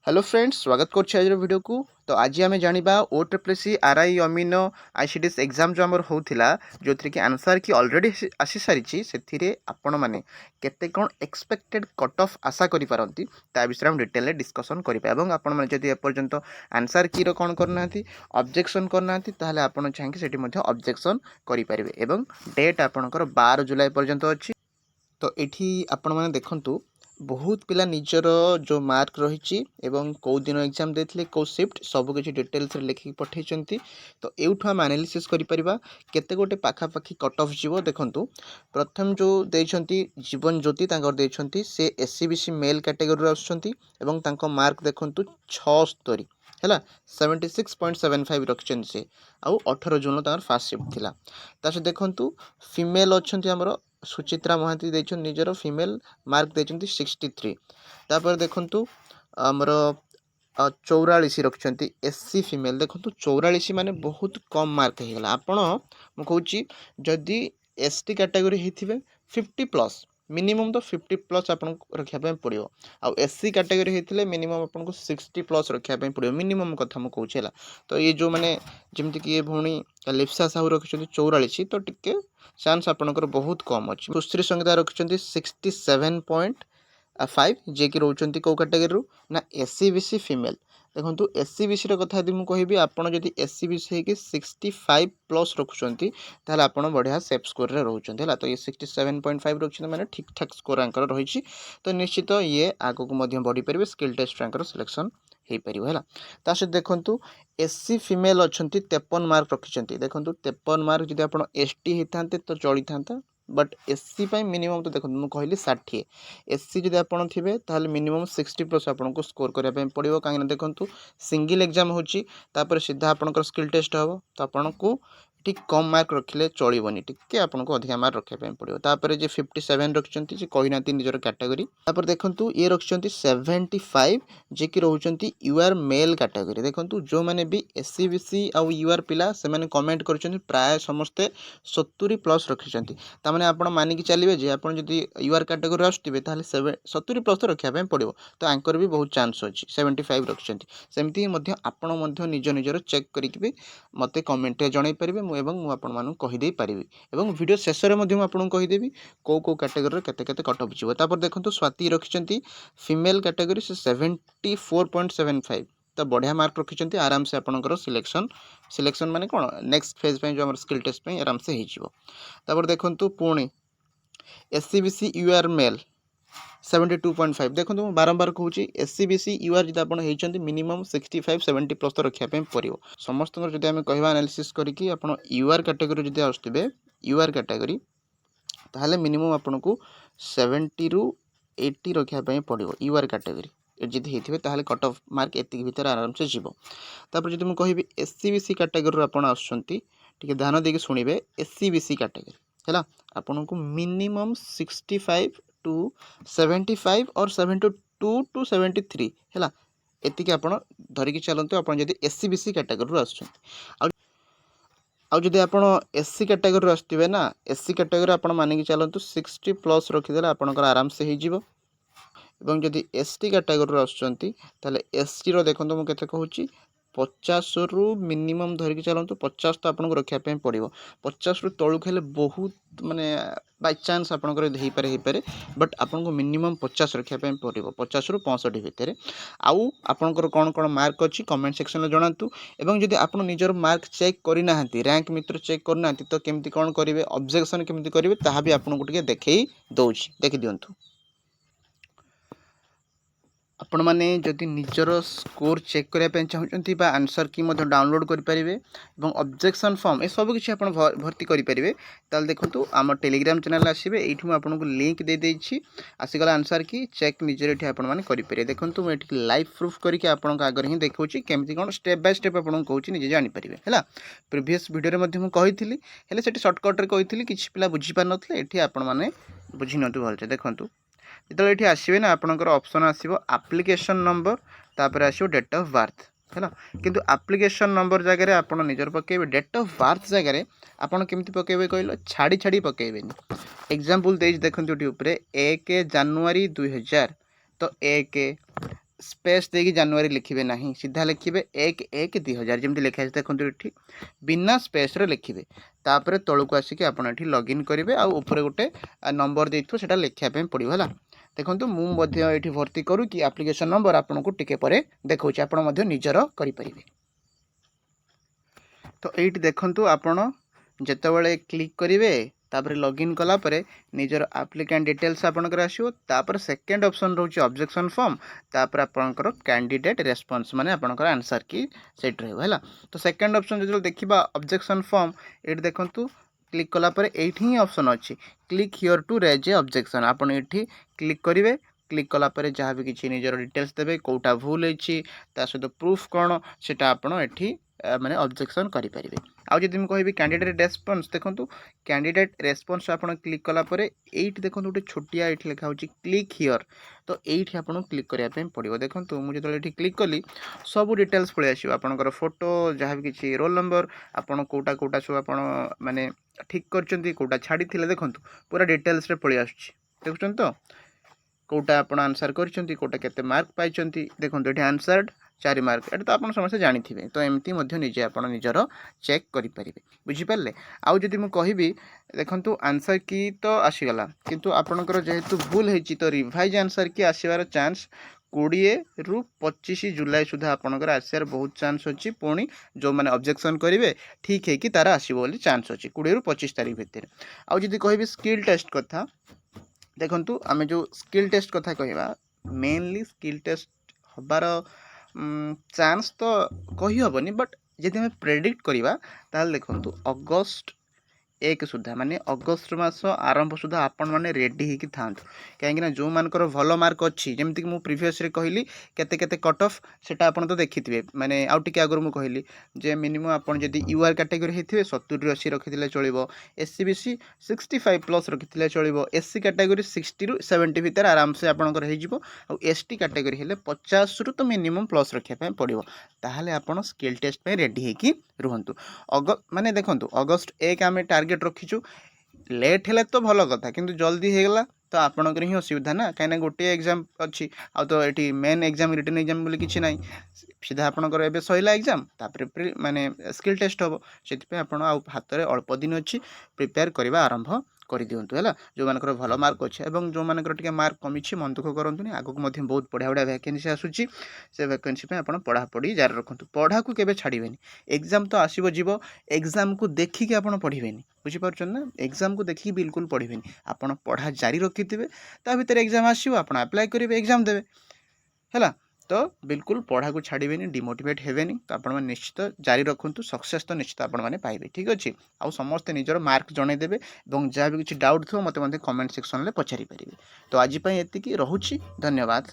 Hello friends स्वागत करछि आज वीडियो को। तो आज आम जाना ओट्रिपल आरआई अमीनो आईसीडीएस एग्जाम जो आमर होता जो थी कि आंसर की ऑलरेडी आसी सारी से आपण मैंने केते कौन एक्सपेक्टेड कट ऑफ आशा करिपारंती ता विषय हम डिटेल डिस्कसन करिपा एवं आपण माने जदि एपर्यंत आंसर की रो कौन करना ऑब्जेक्शन करना ताहले आपण चाहिए सेठी मध्ये ऑब्जेक्शन करिपारिबे एवं डेट आपणकर 12 जुलाई पर्यंत अछि। तो एठी आपण माने देखंतु बहुत पिला निजर जो मार्क रही एवं कौ दिन एग्जाम देथिले कौ शिफ्ट सब किछि डिटेल्स रे लिखि पठेइचंती। तो एउठा हम एनालिसिस करि परिबा केते गोटे पाखापाखी कट ऑफ जीवो देखंतु। प्रथम जो देइछंती जीवन ज्योति तांकर देइछंती से एससीबीसी मेल कैटेगरी रे आछंती एवं तांको मार्क देखंतु 76 हैला 76.75 रखछन से आउ 18 जून तांकर फास्ट शिफ्ट थिला। तासे देखंतु फीमेल अछंती हमरो सुचित्रा महांती देइछन निजर फीमेल मार्क देइछंती 63। तापर देखंतु हमरो 44 रखछंती एससी फीमेल देखंतु 44 माने बहुत कम मार्क हे गेला। आपण म कहूची जदी एसटी कैटेगरी हेथिबे 50 प्लस मिनिमम तो 50 प्लस आपन रखिया पे पड़ियो आ एससी कैटेगरी हेथिले मिनिमम आपन को 60 प्लस रखिया पे पड़ियो मिनिमम कथा म कहूचेला। तो ये जो माने जेमति कि ये भौणी लिप्सा साहू रखछंती 44 तो टिके चांस आपनकर बहुत कम अछि। सुश्री संगीता रखछंती 67.5 जे कि रहउचंती को कैटेगरी ना एससीबीसी फीमेल। देखंतु एससीबीसी रो कथा यदि मु कहिबी आपण जदि एससीबीसी हे कि 65 प्लस रखुचंती ताहले आपण बढ़िया सेफ स्कोर रे रहउचंती हला। तो ये 67.5 रखछंती माने ठीक ठाक स्कोर आंकर रहिछि। तो निश्चित ये आगो को मध्यम बढ़ी परिबे स्किल टेस्ट आंकर सिलेक्शन हे परिबो हला। तासे देखंतु एससी फीमेल अछंती 53 मार्क रखिचंती। देखंतु 53 मार्क जदि आपण एसटी हेतांते तो चली थांता बट एससी पई मिनिमम तो देखंतु मु कहली 60 एससी जदि आपण थिबे ताहले मिनिमम 60 प्लस आपण को स्कोर करिया पे पड़िबो। काहे ना देखंतु सिंगल एग्जाम होची तापर सीधा आपनकर स्किल टेस्ट हबो तो आपण को ठीक कम मार्क रखिले चलिबोनी टिके आपन को अधिक मार्क रखिया पे पड़िबो। तापर जे 57 रखचंती जे कहिनाती निजर कैटेगरी। तापर देखंतु ये रखचंती 75 जे कि रहउचंती यूआर मेल कैटेगरी। देखंतु जो माने भी एससीबीसी आ यूआर पिला से माने कमेंट करचंती प्राय समस्ते 70 प्लस रखिचंती। ता माने आपण मानि कि चलिबे जे आपण जदी यूआर कैटेगरी आस्तिबे ताहले 70 प्लस तो रखिया पे पड़िबो। तो एंकर भी बहुत चांस अछि 75 रखचंती। सेमति मध्य आपण मध्य निज निजर चेक करिकि भी मते कमेंट रे जणाई परिबे एवं मु आपण मानु कहि दे परिबे एवं वीडियो शेष रे मध्य आपण कहि देबी को कैटेगरी रे केते केते कट ऑफ जिवो। तापर देखंतु स्वाति रखिचंती फीमेल कैटेगरी से 74.75 तो बढ़िया मार्क रखिचंती आराम से आपनकर सिलेक्शन माने कोन नेक्स्ट फेज पे जो हमर स्किल टेस्ट पे आराम से हिजिवो। तापर देखंतु पुणी एससीबीसी यूआर मेल 72.5 देखो मैं बारंबार कहूँ एससीबीसी यूआर जब आप मिनिमम 65 70 प्लस तो रखापी पड़ो समस्त जब आम कह एनालिसिस करके आप यूआर कैटेगरी जब आसुवे यूआर कैटेगरी ताहले मिनिमम आपन को 70 ରୁ 80 रखापी पड़ो यूआर कैटेगरी जब होते ताहले कट ऑफ मार्क एति भीतर आराम से जीव। तापर जब मुझे कहि एससीबीसी कैटेगरी आप ध्यान देके शुणिबे एससीबीसी कैटेगरी है आपन को मिनिमम 65 टू 75 और 72 टू 73 है एतिक आपण धरिकी चलते आप एससीबीसी कैटेगरी आसुँच आउ जदि आप एससी कैटेगरी आसुवे ना एससी कैटेगरी आप मानिक चलतु 60 प्लस रखीदे आपंकर आराम से हो। जदि एसटी कैटेगरी आसुँच एसटी रो देखो मुझे कहूँ 50 ରୁ मिनिमम धरिकी चलतु 50 तो आपको रखापी पड़ो 50 ରୁ तलुक हेले बहुत माने बाय चांस आपंकर हो पारे बट आपको मिनिमम 50 रखापी पड़ो 50 ରୁ 65 भितर आउ आपंकर कौन कौन मार्क अच्छी कमेंट सेक्शन में जनातु। एवं जदि आप निजर मार्क चेक करना रैंक मित्र चेक करना तो केमती कौन करेंगे ऑब्जेक्शन केमती करेंगे ताहा भी आपको टिके देखई दउछि देखि दियंतु। आपण माने जदि निजर स्कोर चेक करने चाहते आंसर की डाउनलोड करेंगे और ऑब्जेक्शन फॉर्म ये सब किसी भर्ती करेंगे ताल देखो आम टेलीग्राम चैनल आसवे ये आपको लिंक दे देछि आसीगला आंसर की चेक निजर ये करेंगे। देखो मुझे लाइव प्रूफ करके आगे ही देखा केमती कौन स्टेप बाय स्टेप आपको कहूँ निजे जानीपारे है। प्रिवियस वीडियो में कही से सर्टकट्रे कही किसी पिला बुझीपार ना ये आपने बुझी नु भलसे देखूँ जो ये आसवे ना आपंकर ऑप्शन आसो एप्लिकेशन नंबर तापर आसो डेट ऑफ बर्थ है किंतु एप्लिकेशन नंबर जगह आप निजर पकेबे डेट ऑफ बर्थ जगह आपड़ केमती पकेबे कहल छाड़ी छाड़ी पकेबेनी एग्जांपल देखते यूट्यूब 1 ଜାନୁଆରୀ 2000 तो 1 स्पेस देकी जनवरी लिखिबे नहीं सीधा लिखिबे 1/1/2000 जमती लिखा है देखो ये बिना स्पेस रे लिखिबे तापर तलू को आसिक आप लॉगिन करेंगे आउ ऊपर गोटे नंबर देथो सेटा लिखा पड़ो है देखो मुझे भर्ती करू कि एप्लिकेशन नंबर आपन को टिके परे देखो आप निजर करें तो ये देखु आपण जितेबाला क्लिक करेंगे तापर लॉगिन कला परे निजर एप्लिकेंट डिटेल्स आपनकर आसीबो तापर सेकंड ऑप्शन रोचे ऑब्जेक्शन फॉर्म तापर आपनकर कैंडिडेट रेस्पॉन्स माने आपनकर आंसर की सेट रहबो हैला तो सेकंड ऑप्शन जो देखिबा ऑब्जेक्शन फॉर्म एट देखंतु क्लिक कला परे एठी ही ऑप्शन अछि click here to raise a objection आपन एठी क्लिक करिवे क्लिक कला परे जहाँ भी किसी निजर डिटेल्स देबे कोटा भूल होइछि ता सहित प्रूफ कोन सेटा आपन एठी माने ऑब्जेक्शन करि परिबे आउ जदि मैं कहबी कैंडिडेट रेस्पॉन्स देखंतु कैंडिडेट रेस्पॉन्स आपन क्लिक कला परे एठी देखंतु गोटे छोटिया एठी लिखा होछि क्लिक हियर तो एठी आपन क्लिक करिया पे पड़िबो देखंतु मु जतले एठी क्लिक कली सब डिटेल्स पळे आसीबो आपनकर फोटो जहाँ भी किसी रोल नंबर आपन कोटा सब आपन माने ठीक करचंती कोटा छाड़ी थिले देखंतु पूरा डिटेल्स रे पळे आछी देखुछन तो कोटा आपन आंसर करचंती कोटा केते मार्क पाइचंती देखंतु एठी आंसर्ड 4 मार्क एटा तो आपन समस्त जानि थिबे तो एमती मध्य निजे आपन निजर चेक करि परिबे बुझि पाले आउ जदि मु कहिबी देखंतु आंसर की तो आसी गला किंतु आपनकर जेहेतु भूल हेची तो रिवाइज आंसर की आसीबार चांस 20 रु 25 जुलाई सुधा आपनकर आसियार बहुत चांस अछि पुणी जो माने ऑब्जेक्शन करिवे ठीक है कि तारा आसीबो बोली चांस अछि 20 रु 25 तारिख भितर आउ जदि कहिबी स्किल टेस्ट कथा देखंतु आमे जो स्किल टेस्ट कथा कहबा मेनली स्किल टेस्ट हबार चांस तो कही हेनी बट जदि हमें प्रेडिक्ट करवा ताल देखो अगस्ट 1 सुधा माने अगस्ट मास आरंभ सुधा आपण माने रेडी होकी था कहीं जो मानकर भल मार्क अच्छी जमीक मुझे प्रिवियस कहली केते केते कट ऑफ सेटा आपण तो देखिथे माने आउ टिके आगर मु कहली जे मिनिमम आपण जदि यूआर कैटेगरी होइथिबे 70 रु 80 रखिथिले चलिबो एससी बीसी 65 प्लस रखिथिले चलिबो एससी कैटेगरी 60 रु 70 भीतर आराम से आपनकर हे जिवो आ एसटी कैटेगरी हेले 50 रु तो मिनिमम प्लस रखिया पे पड़िबो ताहाले आपण स्किल टेस्ट पे रेडी हेकी रुहंतु माने देखंतु अगस्ट 1 आमे टार्गेट रखीचु लेट हेले तो भल कथा किंतु जल्दी हेगला तो आपणकर ही असुविधा ना कहीं गोटे एग्जाम अच्छी आ तो ये मेन एग्जाम रिटन एग्जाम बोली किसी ना सीधा आपणकर एवं सैला एग्जाम तापर माने स्किल टेस्ट हम से हाथ में अल्प दिन अच्छी प्रिपेयर करवा आरंभ कर दिंतु है जो मानकर भल मार्क अच्छे और जो मानकर टिके मार्क कमी मन दुख करतुनि आगक बहुत बढ़िया बढ़िया वैकेंसी आसूची से वैकेंसी आप पढ़ापढ़ी जारी रखु पढ़ा को केवे छाड़बेनि एग्जाम तो आसब जीव एग्जाम को देखिकी आप पढ़ेनि बुझीपार ना एग्जाम को देखिए बिल्कुल पढ़ेनि आप पढ़ा जारी रखिथे ता भीतर एग्जाम आसो आप अप्लाई करेंगे एग्जाम देवे है तो बिल्कुल पढ़ा को छाड़बेनि डिमोटिवेट हेबेनि तो आप निश्चित जारी रखु सक्सेस तो निश्चित आपने पाइबे ठीक अच्छे आउ समस्ते निजर मार्क जनईदेवे और जहाँ भी किसी डाउट थो मत कमेंट सेक्शन में पचारि पारे तो आज एति रोची धन्यवाद।